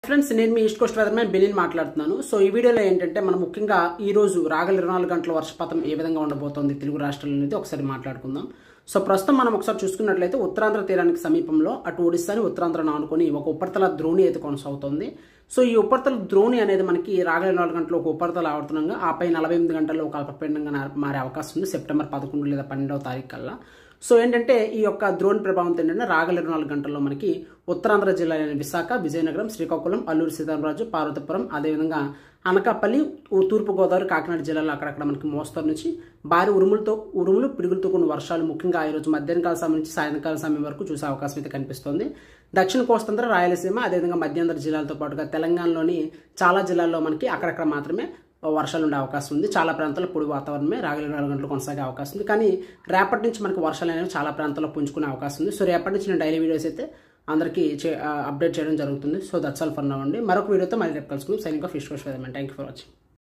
Friends, నేను మీ east Coast weatherman Benin మాట్లాడుతున్నాను. So ఈ వీడియోలో ఏంటంటే మనం ముఖ్యంగా ఈ రోజు రాగల 24 గంటల వర్షపాతం ఏ విధంగా ఉండబోతోంది తెలుగు రాష్ట్రాల్లో అనేది ఒకసారి మాట్లాడుకుందాం. సో ప్రస్తుతం మనం ఒకసారి చూసుకున్నట్లయితే ఉత్తరాంధ్ర తీరానికి సమీపంలో అటు ఒడిశాని ఉత్తరాంధ్రను ఆనుకొని ఒక ఉపరితల ద్రోణి అయితే కొనసాగుతోంది. సో ఈ ఉపరితల ద్రోణి అనేది మనకి రాగల 24 గంటలు ఒక ఉపరితల ఆవర్తనంగా ఆపై 48 గంటల్లో ఒక అల్పపీడనంగా మారే అవకాశం ఉంది సెప్టెంబర్ 11 లేదా 12వ తారీఖు కల్లా. సో ఏంటంటే ఈ యొక్క ద్రోణి ప్రభావంతో ఏంటంటే రాగల 24 గంటల్లో మనకి ఉత్తరాంధ్ర జిల్లాలైన విశాఖ, విజయనగరం, శ్రీకాకుళం, అల్లూరు సీతారామరాజు, పార్వతీపురం, అదేవిధంగా అనకాపల్లి, తూర్పుగోదావరి, కాకినాడ జిల్లాలో అక్కడక్కడ మనకి మోస్తరు నుంచి భారీ ఉరుములు పిడుగులతో కూడిన వర్షాలు ముఖ్యంగా ఈరోజు మధ్యాహ్న కాల సమయం నుంచి సాయంకాల సమయం వరకు చూసే అవకాశం అయితే కనిపిస్తోంది. దక్షిణ కోస్తాంధ్ర, రాయలసీమ, అదేవిధంగా మధ్యాంధ్ర జిల్లాలతో పాటుగా తెలంగాణలోని చాలా జిల్లాల్లో మనకి అక్కడక్కడ మాత్రమే వర్షాలు ఉండే అవకాశం ఉంది. చాలా ప్రాంతాల్లో పొడి వాతావరణమే రాగల 24 గంటలు కొనసాగే అవకాశం ఉంది. కానీ రేపటి నుంచి మనకి వర్షాలు అనేవి చాలా ప్రాంతాల్లో పుంజుకునే అవకాశం ఉంది. సో రేపటి నుంచి నేను డైలీ వీడియోస్ అయితే అందరికీ అప్డేట్ చేయడం జరుగుతుంది. So that's all for now అండి. మరొక వీడియోతో మళ్ళీ రేపు కలుసుకుందాం. Signing off east Coast weatherman. Thank you for watching.